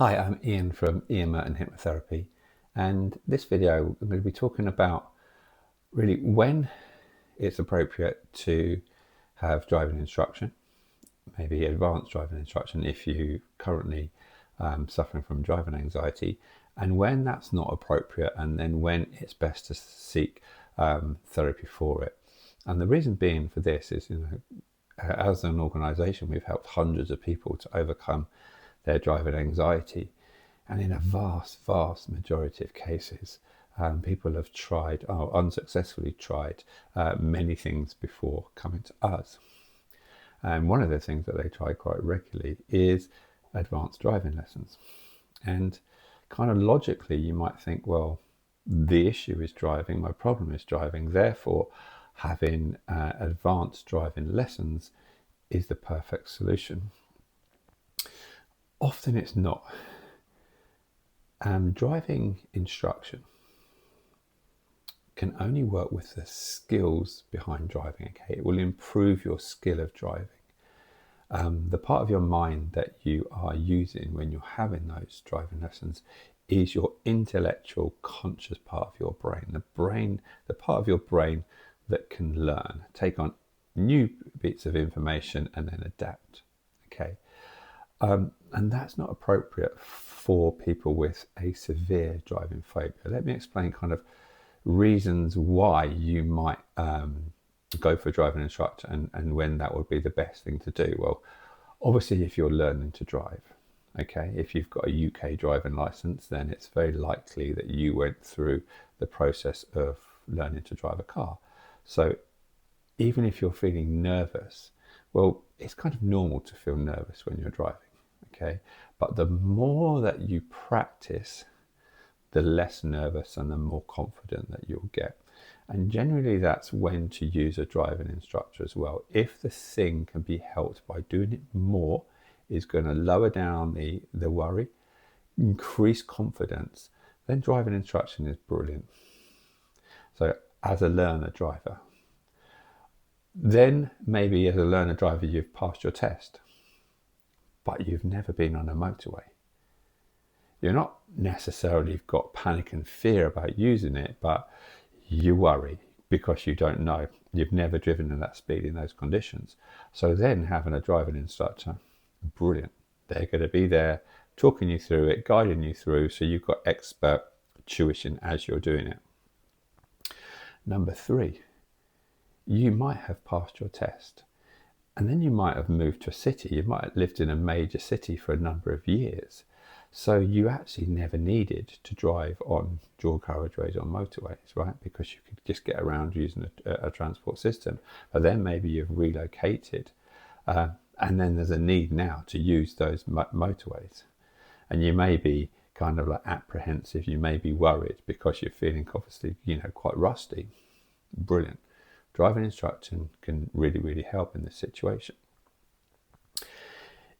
Hi, I'm Ian from Ian Merton Hypnotherapy, and this video I'm going to be talking about really when it's appropriate to have driving instruction, maybe advanced driving instruction if you currently suffering from driving anxiety, and when that's not appropriate, and then when it's best to seek therapy for it. And the reason being for this is, as an organisation, we've helped hundreds of people to overcome their driving anxiety. And in a vast majority of cases, people have tried, unsuccessfully tried, many things before coming to us. And one of the things that they try quite regularly is advanced driving lessons. And kind of logically, you might think, well, the issue is driving, my problem is driving, therefore having advanced driving lessons is the perfect solution. Often it's not. Driving instruction can only work with the skills behind driving. Okay, it will improve your skill of driving. The part of your mind that you are using when you're having those driving lessons is your intellectual, conscious part of your brain, the part of your brain that can learn, take on new bits of information and then adapt. Okay. And that's not appropriate for people with a severe driving phobia. Let me explain kind of reasons why you might go for a driving instructor and when that would be the best thing to do. Well, obviously, if you're learning to drive, okay, if you've got a UK driving license, then it's very likely that you went through the process of learning to drive a car. So even if you're feeling nervous, well, it's kind of normal to feel nervous when you're driving. Okay, but the more that you practice, the less nervous and the more confident that you'll get. And generally that's when to use a driving instructor as well. If the thing can be helped by doing it more, is going to lower down the worry, increase confidence, then driving instruction is brilliant. So as a learner driver, then maybe as a learner driver you've passed your test, but you've never been on a motorway. You're not necessarily got panic and fear about using it, but you worry because you don't know. You've never driven at that speed in those conditions. So then having a driving instructor, brilliant. They're going to be there talking you through it, guiding you through, so you've got expert tuition as you're doing it. Number 3, you might have passed your test. And then you might have moved to a city. You might have lived in a major city for a number of years. So you actually never needed to drive on dual carriageways on motorways, right? Because you could just get around using a transport system. But then maybe you've relocated. And then there's a need now to use those motorways. And you may be kind of like apprehensive. You may be worried because you're feeling obviously, quite rusty. Brilliant. Driving instruction can really help in this situation.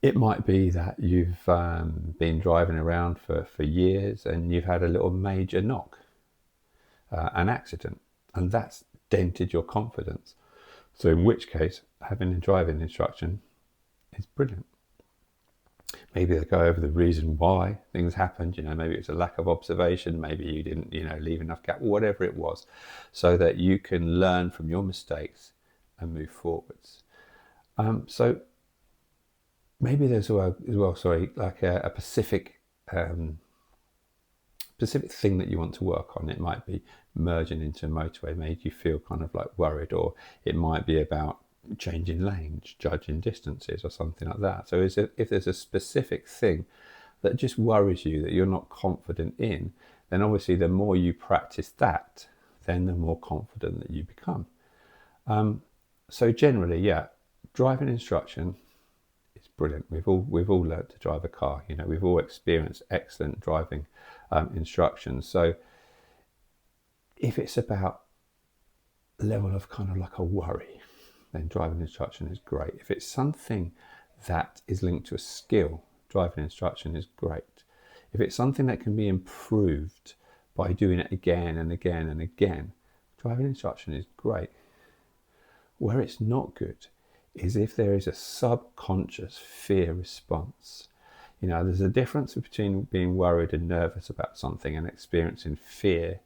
It might be that you've been driving around for years and you've had a little major knock, an accident, and that's dented your confidence. So in which case, having a driving instruction is brilliant. Maybe they go over the reason why things happened. Maybe it's a lack of observation. Maybe you didn't, leave enough gap, whatever it was, so that you can learn from your mistakes and move forwards. So maybe there's like a specific thing that you want to work on. It might be merging into a motorway made you feel kind of like worried, or it might be about changing lanes, judging distances, or something like that. So if there's a specific thing that just worries you, that you're not confident in, then obviously the more you practice that, then the more confident that you become. So generally, driving instruction is brilliant. We've all learned to drive a car. We've all experienced excellent driving instruction. So if it's about level of kind of like a worry, then driving instruction is great. If it's something that is linked to a skill, driving instruction is great. If it's something that can be improved by doing it again and again and again, driving instruction is great. Where it's not good is if there is a subconscious fear response. You know, there's a difference between being worried and nervous about something and experiencing fear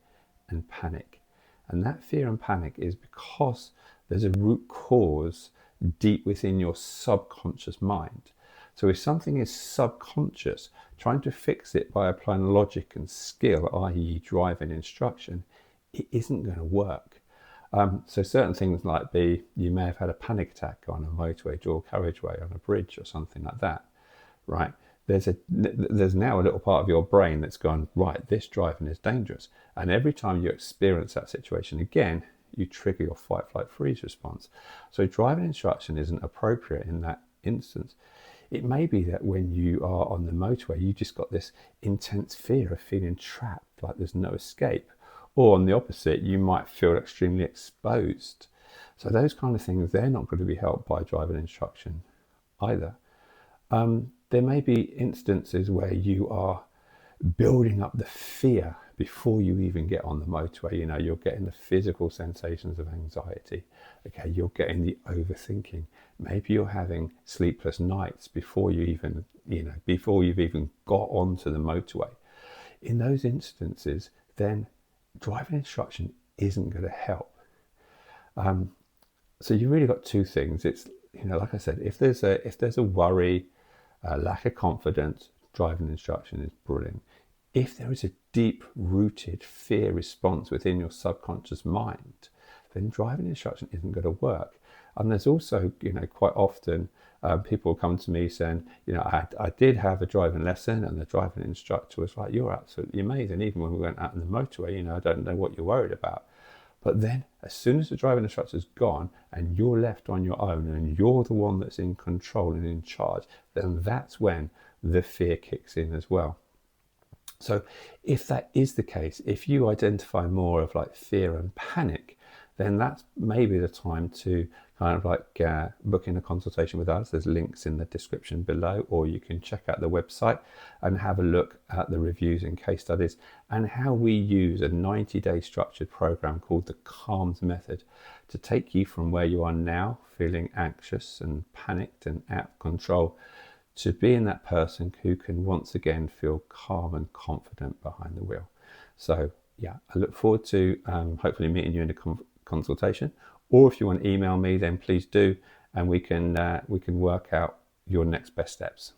and panic. And that fear and panic is because there's a root cause deep within your subconscious mind. So if something is subconscious, trying to fix it by applying logic and skill, i.e. driving instruction, it isn't going to work. So certain things like you may have had a panic attack on a motorway, dual carriageway, on a bridge or something like that, right? There's now a little part of your brain that's gone, right, this driving is dangerous. And every time you experience that situation again, you trigger your fight, flight, freeze response. So driving instruction isn't appropriate in that instance. It may be that when you are on the motorway, you just got this intense fear of feeling trapped, like there's no escape. Or on the opposite, you might feel extremely exposed. So those kind of things, they're not going to be helped by driving instruction either. There may be instances where you are building up the fear before you even get on the motorway. You know, you're getting the physical sensations of anxiety. Okay, you're getting the overthinking. Maybe you're having sleepless nights before you even, before you've even got onto the motorway. In those instances, then driving instruction isn't going to help. So you've really got two things. It's, like I said, if there's a worry, lack of confidence, driving instruction is brilliant. If there is a deep-rooted fear response within your subconscious mind, then driving instruction isn't going to work. And there's also, quite often people come to me saying, I did have a driving lesson, and the driving instructor was like, "You're absolutely amazing. Even when we went out on the motorway, I don't know what you're worried about." But then as soon as the driving instructor's gone and you're left on your own and you're the one that's in control and in charge, then that's when the fear kicks in as well. So if that is the case, if you identify more of like fear and panic, then that's maybe the time to kind of like book in a consultation with us. There's links in the description below, or you can check out the website and have a look at the reviews and case studies and how we use a 90-day structured program called the C.A.L.M.S Method to take you from where you are now, feeling anxious and panicked and out of control, to being that person who can once again feel calm and confident behind the wheel. So yeah, I look forward to hopefully meeting you in a consultation, or if you want to email me, then please do, and we can work out your next best steps.